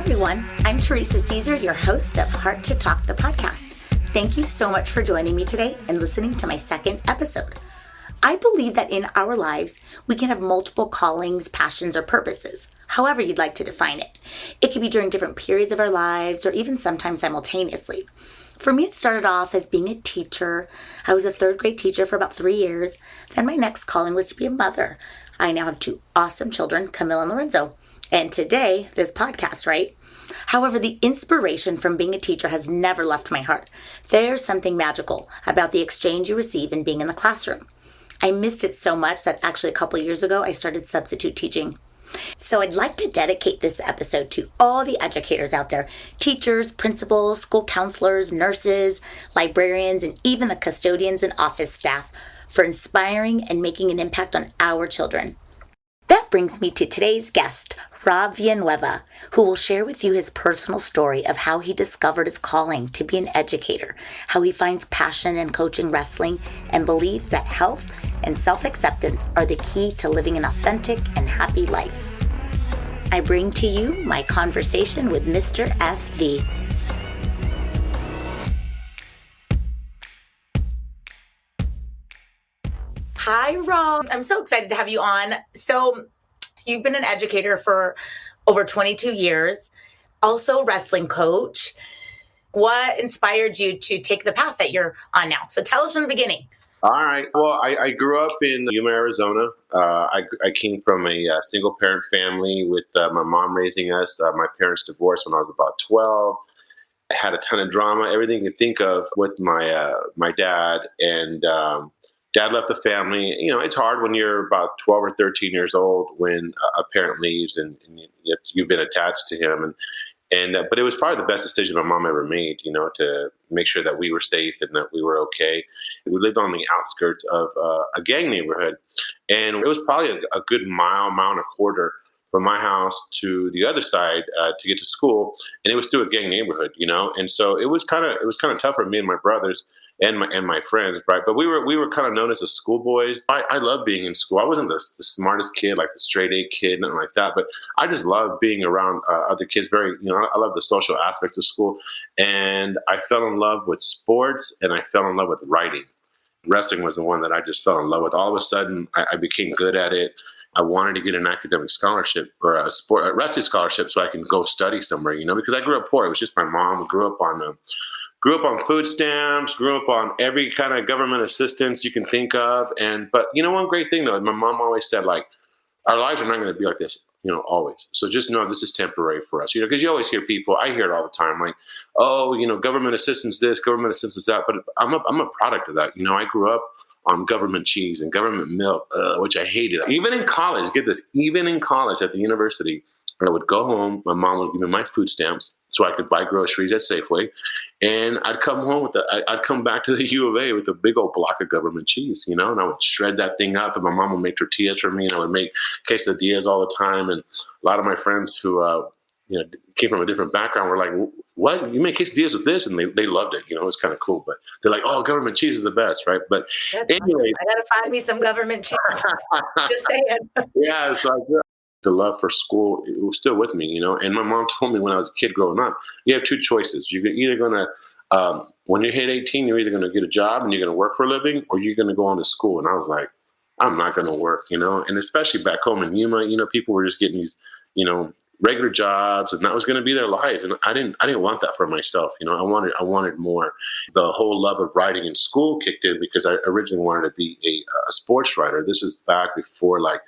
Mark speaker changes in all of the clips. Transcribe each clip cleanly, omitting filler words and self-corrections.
Speaker 1: everyone. I'm Teresa Caesar, your host of Heart to Talk, the podcast. Thank you so much for joining me today and listening to my second episode. I believe that in our lives, we can have multiple callings, passions, or purposes, however you'd like to define it. It could be during different periods of our lives or even sometimes simultaneously. For me, it started off as being a teacher. I was a third grade teacher for about 3 years. Then my next calling was to be a mother. I now have 2 awesome children, Camille and Lorenzo. And today, this podcast, right? However, the inspiration from being a teacher has never left my heart. There's something magical about the exchange you receive in being in the classroom. I missed it so much that actually a couple years ago, I started substitute teaching. So I'd like to dedicate this episode to all the educators out there, teachers, principals, school counselors, nurses, librarians, and even the custodians and office staff for inspiring and making an impact on our children. That brings me to today's guest, Rob Villanueva, who will share with you his personal story of how he discovered his calling to be an educator, how he finds passion in coaching wrestling, and believes that health and self-acceptance are the key to living an authentic and happy life. I bring to you my conversation with Mr. SV. Hi, Rob. I'm so excited to have you on. So you've been an educator for over 22 years, also wrestling coach. What inspired you to take the path that you're on now? So tell us from the beginning.
Speaker 2: All right. Well, I grew up in Yuma, Arizona. I came from a single parent family with my mom raising us. My parents divorced when I was about 12. I had a ton of drama, everything you could think of with my dad. And dad left the family. You know, it's hard when you're about 12 or 13 years old when a parent leaves and you've been attached to him. But it was probably the best decision my mom ever made, you know, to make sure that we were safe and that we were okay. We lived on the outskirts of a gang neighborhood, and it was probably a good mile and a quarter from my house to the other side to get to school, and it was through a gang neighborhood, you know. And so it was kind of tough for me and my brothers and my friends, right? But we were kind of known as the schoolboys. I loved being in school. I wasn't the smartest kid, like the straight A kid, nothing like that. But I just loved being around other kids. I love the social aspect of school, and I fell in love with sports, and I fell in love with writing. Wrestling was the one that I just fell in love with. All of a sudden, I became good at it. I wanted to get an academic scholarship or a wrestling scholarship so I can go study somewhere, you know, because I grew up poor. It was just my mom. Grew up on food stamps, grew up on every kind of government assistance you can think of. But you know, one great thing though, my mom always said, like, our lives are not going to be like this, you know, always. So just know this is temporary for us, you know, because you always hear people, I hear it all the time, like, oh, you know, government assistance this, government assistance that. But I'm a product of that. You know, I grew up on government cheese and government milk, which I hated. Even in college, get this, even in college at the university, I would go home. My mom would give me my food stamps so I could buy groceries at Safeway. And I'd come home I'd come back to the U of A with a big old block of government cheese, you know, and I would shred that thing up, and my mom would make tortillas for me, and I would make quesadillas all the time. And a lot of my friends who, came from a different background were like, what? You make quesadillas with this? And they loved it. You know, it was kind of cool. But they're like, oh, government cheese is the best, right? But anyway.
Speaker 1: I got to find me some government cheese. Just saying.
Speaker 2: Yeah, it's like the love for school, it was still with me, you know. And my mom told me when I was a kid growing up, you have 2 choices. You're either going to, when you hit 18, you're either going to get a job and you're going to work for a living, or you're going to go on to school. And I was like, I'm not going to work, you know. And especially back home in Yuma, you know, people were just getting these, you know, regular jobs, and that was going to be their life. And I didn't want that for myself. You know, I wanted more. The whole love of writing in school kicked in because I originally wanted to be a sports writer. This was back before, like,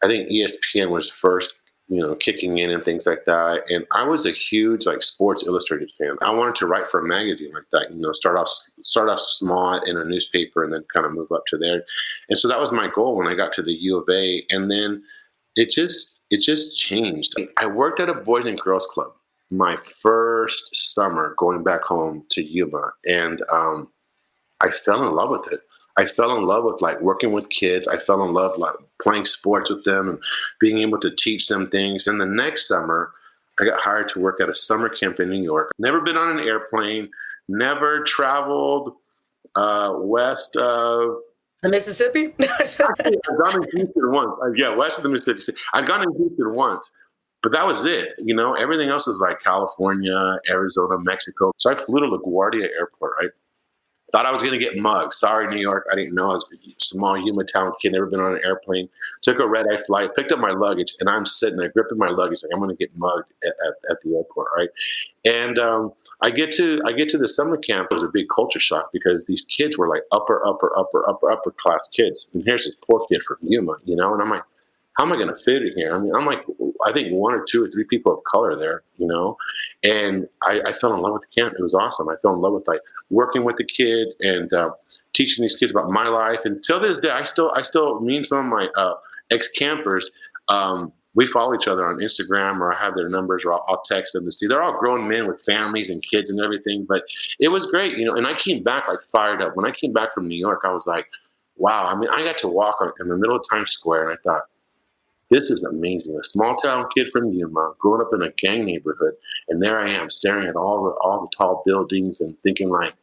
Speaker 2: I think ESPN was first, you know, kicking in and things like that. And I was a huge, like, Sports Illustrated fan. I wanted to write for a magazine like that, you know, start off small in a newspaper and then kind of move up to there. And so that was my goal when I got to the U of A. And then it just changed. I worked at a Boys and Girls Club my first summer going back home to Yuma. And I fell in love with it. I fell in love with, like, working with kids. I fell in love, like, playing sports with them and being able to teach them things. And the next summer, I got hired to work at a summer camp in New York. Never been on an airplane, never traveled west of
Speaker 1: the Mississippi.
Speaker 2: Actually, I've gone in Houston once. West of the Mississippi. I'd gone in Houston once, But that was it. Everything else was like California, Arizona, Mexico. So I flew to LaGuardia Airport, right? Thought I was going to get mugged. Sorry, New York. I didn't know. I was a small Humatown kid, never been on an airplane. Took a red-eye flight, picked up my luggage, and I'm sitting there gripping my luggage like I'm going to get mugged at the airport, right? And I get to the summer camp. It was a big culture shock because these kids were like upper class kids, and here's this poor kid from Yuma, and I'm like, how am I going to fit in here? I mean, I'm like, I think one or two or three people of color there, and I fell in love with the camp. It was awesome. I fell in love with like working with the kids and teaching these kids about my life. And till this day, I still meet some of my ex campers. We follow each other on Instagram, or I have their numbers, or I'll text them to see. They're all grown men with families and kids and everything. But it was great, And I came back like fired up. When I came back from New York, I was like, wow. I mean, I got to walk in the middle of Times Square, and I thought, this is amazing. A small town kid from Yuma, growing up in a gang neighborhood, and there I am staring at all the tall buildings and thinking like,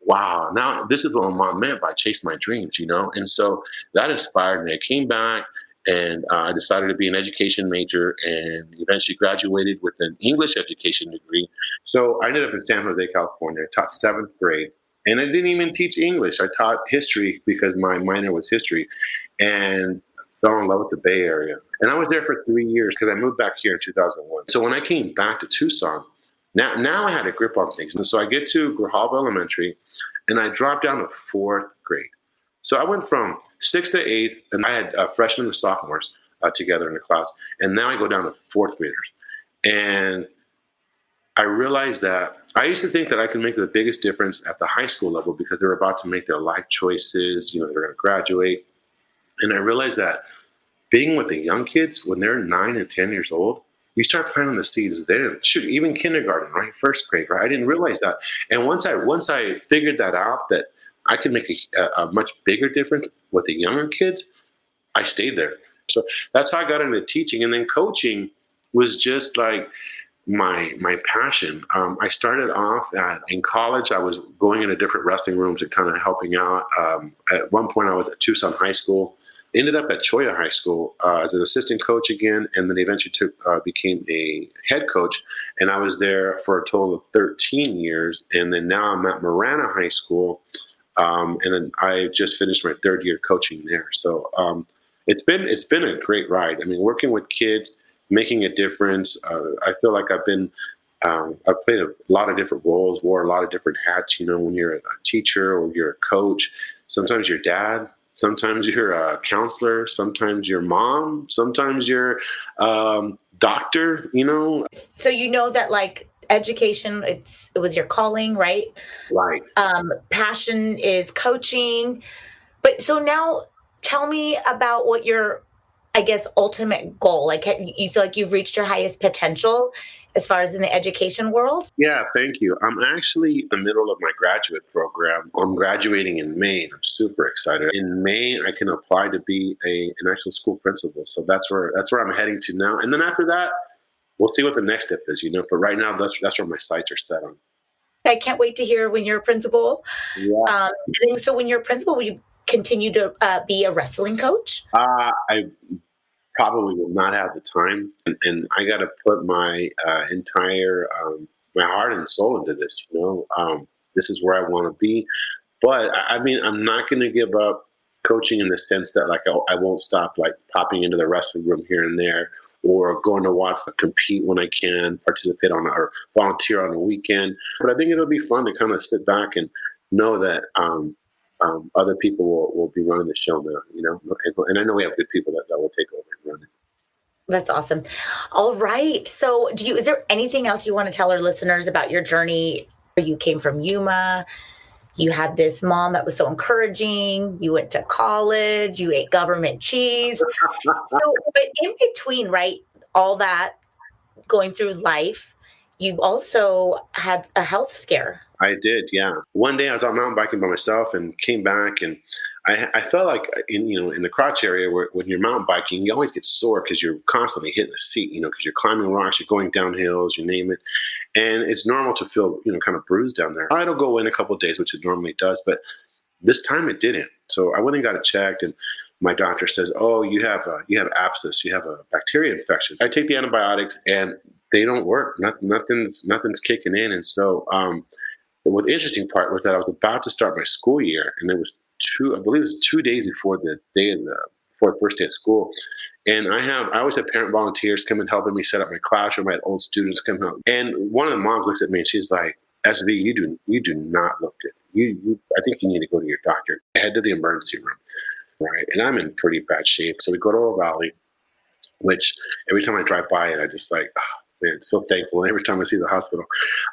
Speaker 2: wow, now this is what my mom meant by chase my dreams. And so that inspired me. I came back and I decided to be an education major and eventually graduated with an English education degree. So I ended up in San Jose, California. I taught seventh grade. And I didn't even teach English. I taught history because my minor was history. And fell in love with the Bay Area. And I was there for 3 years because I moved back here in 2001. So when I came back to Tucson, now I had a grip on things. And so I get to Grijalva Elementary, and I dropped down to fourth grade. So I went from sixth to eighth, and I had freshmen and sophomores together in the class. And now I go down to fourth graders. And I realized that I used to think that I could make the biggest difference at the high school level because they're about to make their life choices. They're going to graduate. And I realized that being with the young kids when they're 9 and 10 years old, you start planting the seeds there. Shoot, even kindergarten, right? First grade, right? I didn't realize that. And once I figured that out, that I could make a much bigger difference with the younger kids, I stayed there. So that's how I got into teaching. And then coaching was just like my passion. I started off in college. I was going into different wrestling rooms and kind of helping out. At one point, I was at Tucson High School. Ended up at Cholla High School as an assistant coach again, and then eventually became a head coach. And I was there for a total of 13 years. And then now I'm at Marana High School, and then I just finished my third year coaching there. So it's been a great ride. I mean, working with kids, making a difference. I feel like I've played a lot of different roles, wore a lot of different hats. When you're a teacher or you're a coach, sometimes you're dad. Sometimes you're a counselor, sometimes you're mom, sometimes you're doctor,
Speaker 1: So that like education, it was your calling, right?
Speaker 2: Right.
Speaker 1: Passion is coaching. But so now tell me about what your, I guess, ultimate goal, like you feel like you've reached your highest potential as far as in the education world?
Speaker 2: Yeah, thank you. I'm actually in the middle of my graduate program. I'm graduating in May. I'm super excited. In May, I can apply to be an actual school principal. So that's where I'm heading to now. And then after that, we'll see what the next step is. But right now, that's where my sights are set on.
Speaker 1: I can't wait to hear when you're a principal.
Speaker 2: Yeah.
Speaker 1: So when you're a principal, will you continue to be a wrestling coach?
Speaker 2: I probably will not have the time, and I got to put my entire my heart and soul into this. This is where I want to be, but I mean, I'm not going to give up coaching in the sense that like I won't stop like popping into the wrestling room here and there, or going to watch them compete when I can, participate on or volunteer on a weekend. But I think it'll be fun to kind of sit back and know that other people will be running the show now, and I know we have good people that will take over and run it.
Speaker 1: That's awesome. All right. So is there anything else you want to tell our listeners about your journey? You came from Yuma. You had this mom that was so encouraging. You went to college. You ate government cheese. But in between, right, all that going through life, you also had a health scare.
Speaker 2: I did, yeah. One day I was out mountain biking by myself and came back, and I felt like in the crotch area where when you're mountain biking, you always get sore because you're constantly hitting the seat, because you're climbing rocks, you're going down hills, you name it. And it's normal to feel, kind of bruised down there. It'll go in a couple of days, which it normally does, but this time it didn't. So I went and got it checked, and my doctor says, "Oh, you have abscess. You have a bacteria infection." I take the antibiotics, and they don't work. Nothing's kicking in. And so, the interesting part was that I was about to start my school year, and it was I believe it was 2 days before before the first day of school. And I always have parent volunteers come and helping me set up my classroom. I had old students come help. And one of the moms looks at me and she's like, "SV, you do not look good. I think you need to go to your doctor." I head to the emergency room, right? And I'm in pretty bad shape. So we go to Old Valley, which every time I drive by it, I just like, oh, man, so thankful. And every time I see the hospital,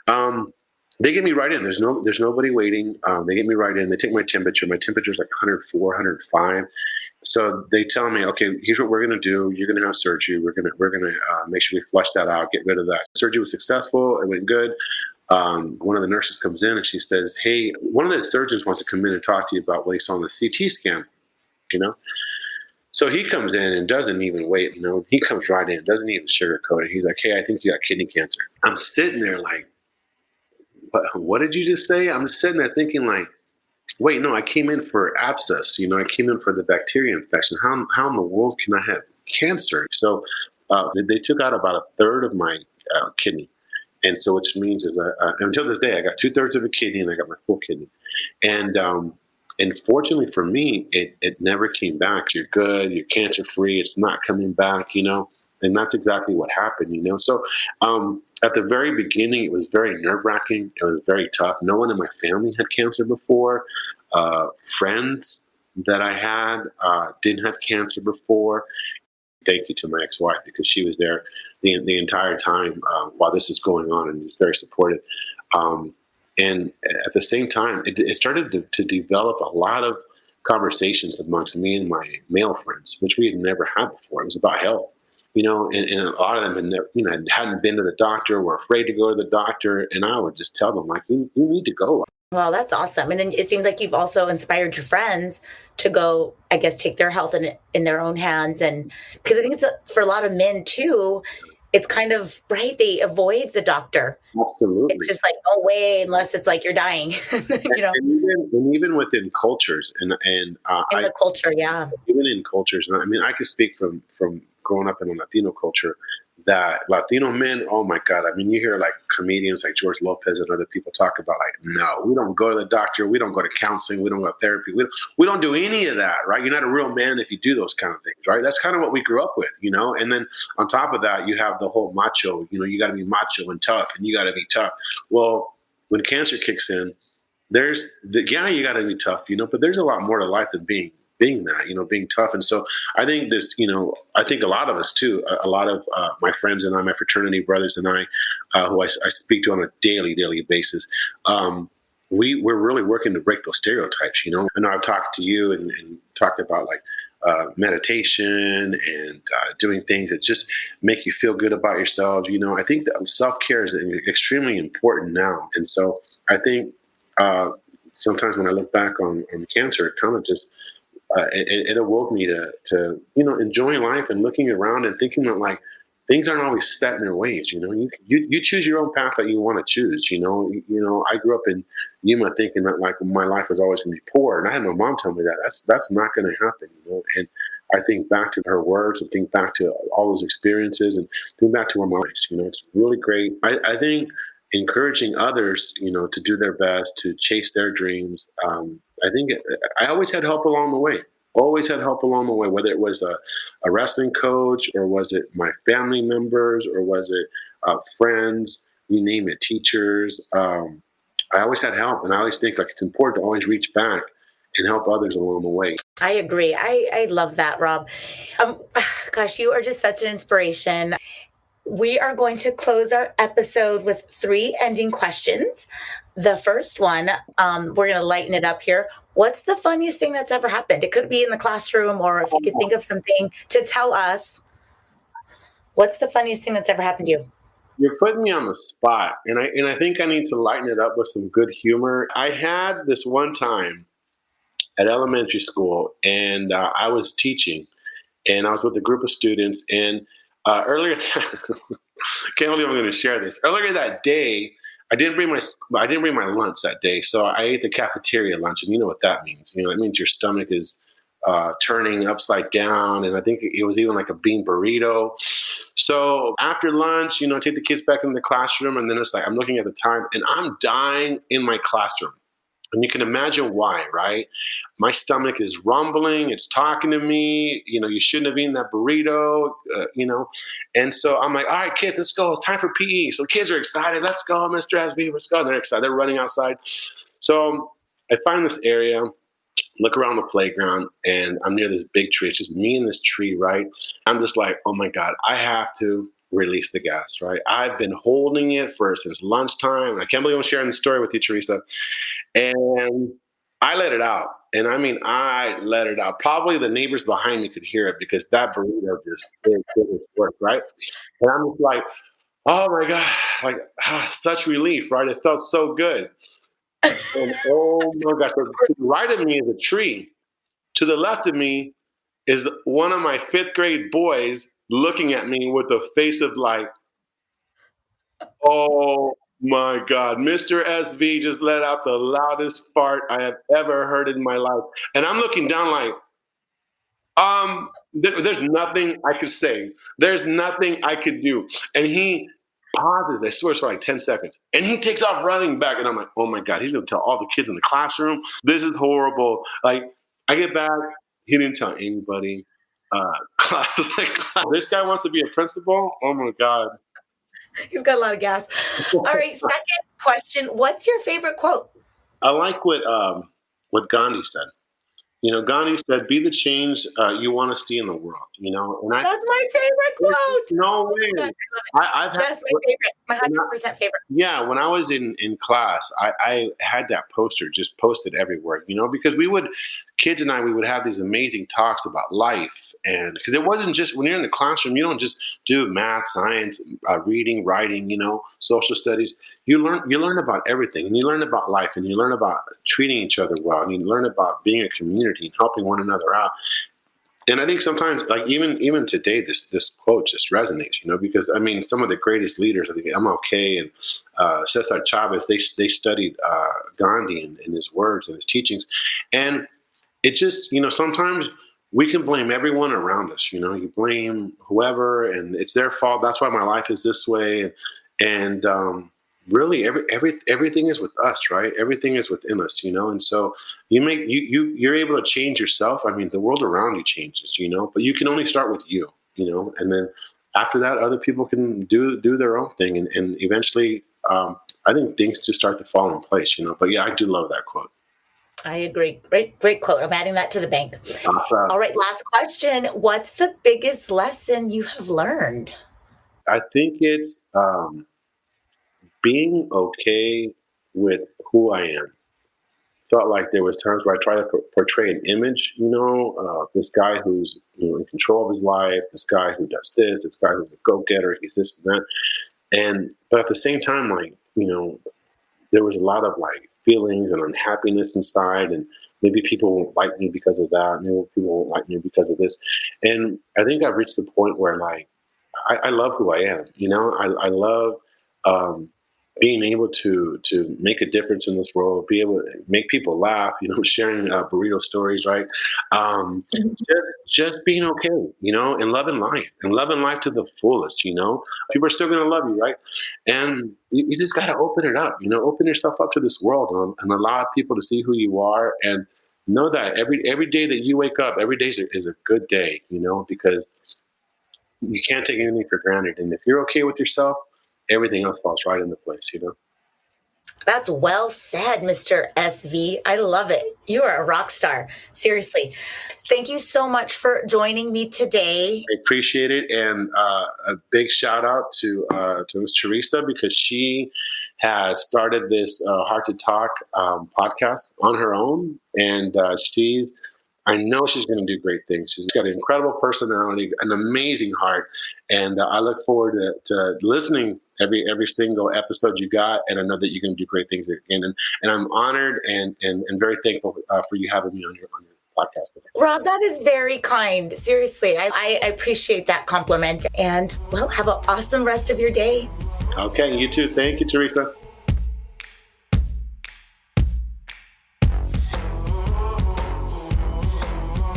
Speaker 2: um, they get me right in. There's nobody waiting. They get me right in. They take my temperature. My temperature is like 104, 105. So they tell me, okay, here's what we're going to do. You're going to have surgery. We're going to make sure we flush that out, get rid of that. Surgery was successful. It went good. One of the nurses comes in and she says, "Hey, one of the surgeons wants to come in and talk to you about what he saw on the CT scan." You know, so he comes in and doesn't even wait. He comes right in, doesn't even sugarcoat it. He's like, "Hey, I think you got kidney cancer." I'm sitting there like, what did you just say? I'm sitting there thinking like, wait, no, I came in for abscess. I came in for the bacteria infection. How in the world can I have cancer? So they took out about a third of my kidney. And so which means is until this day, I got 2/3 of a kidney and I got my full kidney. And fortunately for me, it never came back. You're good. You're cancer free. It's not coming back. And that's exactly what happened. So at the very beginning, it was very nerve wracking. It was very tough. No one in my family had cancer before. Friends that I had didn't have cancer before. Thank you to my ex-wife because she was there the entire time while this was going on and was very supportive. And at the same time, it started to develop a lot of conversations amongst me and my male friends, which we had never had before. It was about health, and a lot of them had never, hadn't been to the doctor, were afraid to go to the doctor, and I would just tell them like, you need to go.
Speaker 1: Well, that's awesome. And then it seems like you've also inspired your friends to go, I guess, take their health in their own hands. And because I think for a lot of men too, it's kind of right. They avoid the doctor.
Speaker 2: Absolutely.
Speaker 1: It's just like, no way, unless it's like you're dying,
Speaker 2: And even within cultures and
Speaker 1: in the culture. Yeah.
Speaker 2: Even in cultures, I mean, I could speak from growing up in a Latino culture that Latino men, oh my God, I mean, you hear like comedians like George Lopez and other people talk about like, no, we don't go to the doctor, we don't go to counseling, we don't go to therapy, we don't do any of that, right? You're not a real man if you do those kind of things, right? That's kind of what we grew up with, And then on top of that, you have the whole macho, you got to be macho and tough, and you got to be tough. Well, when cancer kicks in, you got to be tough, but there's a lot more to life than being that, being tough. And so I think I think a lot of us too, a lot of my friends and I, my fraternity brothers and I, who I speak to on a daily basis, we're really working to break those stereotypes, I know I've talked to you and talked about like meditation and doing things that just make you feel good about yourself. I think that self-care is extremely important now. And so I think sometimes when I look back on cancer, it kind of just, it awoke me to enjoying life and looking around and thinking that like things aren't always set in their ways. You choose your own path that you want to choose. I grew up in Yuma thinking that like my life was always going to be poor, and I had my mom tell me that that's not going to happen. And I think back to her words and think back to all those experiences and think back to her life. It's really great. I think encouraging others, to do their best, to chase their dreams. I think I always had help along the way. Always had help along the way, whether it was a wrestling coach or was it my family members or was it friends, you name it, teachers. I always had help, and I always think like it's important to always reach back and help others along the way.
Speaker 1: I agree. I love that, Rob. Gosh, you are just such an inspiration. We are going to close our episode with 3 ending questions. The first one, we're going to lighten it up here. What's the funniest thing that's ever happened? It could be in the classroom, or if you could think of something to tell us. What's the funniest thing that's ever happened to you?
Speaker 2: You're putting me on the spot, and I think I need to lighten it up with some good humor. I had this one time at elementary school, and I was teaching, and I was with a group of students, and earlier, can't believe I'm going to share this. Earlier that day, I didn't bring my lunch that day, so I ate the cafeteria lunch, and you know what that means. That means your stomach is turning upside down, and I think it was even like a bean burrito. So after lunch, I take the kids back in the classroom, and then it's like I'm looking at the time, and I'm dying in my classroom. And you can imagine why, right? My stomach is rumbling. It's talking to me. You shouldn't have eaten that burrito, And so I'm like, all right, kids, let's go. It's time for PE. So the kids are excited. Let's go, Mr. SB. Let's go. And they're excited. They're running outside. So I find this area, look around the playground, and I'm near this big tree. It's just me and this tree, right? I'm just like, oh my God, I have to release the gas, right? I've been holding it since lunchtime. I can't believe I'm sharing the story with you, Teresa. And I let it out. And I mean, I let it out. Probably the neighbors behind me could hear it because that burrito just did its work, right? And I'm just like, oh my God, like such relief, right? It felt so good. And oh my gosh, to the right of me is a tree. To the left of me is one of my fifth grade boys looking at me with a face of like, oh my God, Mr. SV just let out the loudest fart I have ever heard in my life. And I'm looking down like, there's nothing I could say. There's nothing I could do. And he pauses, I swear, for like 10 seconds. And he takes off running back. And I'm like, oh my God, he's going to tell all the kids in the classroom. This is horrible. Like, I get back. He didn't tell anybody. This guy wants to be a principal? Oh my God.
Speaker 1: He's got a lot of gas. All right, second question. What's your favorite quote?
Speaker 2: I like what Gandhi said. Gandhi said, "Be the change you want to see in the world." And
Speaker 1: That's my favorite quote.
Speaker 2: No way.
Speaker 1: Oh I've had, that's my favorite. My 100% favorite.
Speaker 2: Yeah, when I was in class, I had that poster just posted everywhere. Because kids and we would have these amazing talks about life, and because it wasn't just when you're in the classroom, you don't just do math, science, reading, writing, social studies. You learn about everything, and you learn about life, and you learn about treating each other well, and you learn about being a community and helping one another out. And I think sometimes, like even today, this quote just resonates, because I mean, some of the greatest leaders, I think MLK and Cesar Chavez, they studied Gandhi and his words and his teachings, and it just, sometimes we can blame everyone around us. You blame whoever, and it's their fault. That's why my life is this way, and really everything is with us, right? Everything is within us, and so you're able to change yourself. I mean, the world around you changes, but you can only start with you, and then after that, other people can do their own thing, and eventually, I think things just start to fall in place, But yeah, I do love that quote.
Speaker 1: I agree. Great quote. I'm adding that to the bank.
Speaker 2: Awesome.
Speaker 1: All right, last question. What's the biggest lesson you have learned?
Speaker 2: I think it's being okay with who I am. Felt like there was times where I tried to portray an image, this guy who's in control of his life, this guy who does this guy who's a go-getter, he's this and that. But at the same time, there was a lot of feelings and unhappiness inside, and maybe people won't like me because of that. Maybe people won't like me because of this. And I think I've reached the point where I love who I am. I love being able to make a difference in this world, be able to make people laugh, sharing burrito stories, right? Just being okay, and loving life to the fullest, People are still going to love you, right? And you just got to open it up, open yourself up to this world and allow people to see who you are, and know that every day that you wake up, every day is a good day, because you can't take anything for granted. And if you're okay with yourself, everything else falls right into place,
Speaker 1: That's well said, Mr. SV. I love it. You are a rock star. Seriously. Thank you so much for joining me today.
Speaker 2: I appreciate it. And a big shout out to Ms. Teresa, because she has started this Heart to Talk podcast on her own. And I know she's going to do great things. She's got an incredible personality, an amazing heart, and I look forward to listening every single episode you got. And I know that you're going to do great things again. And I'm honored and very thankful for you having me on your podcast today.
Speaker 1: Rob, that is very kind. Seriously, I appreciate that compliment. And well, have an awesome rest of your day.
Speaker 2: Okay, you too. Thank you, Teresa.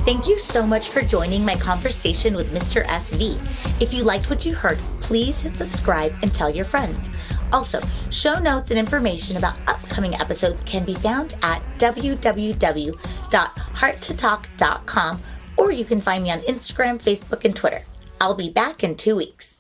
Speaker 1: Thank you so much for joining my conversation with Mr. SV. If you liked what you heard, please hit subscribe and tell your friends. Also, show notes and information about upcoming episodes can be found at www.hearttotalk.com, or you can find me on Instagram, Facebook, and Twitter. I'll be back in 2 weeks.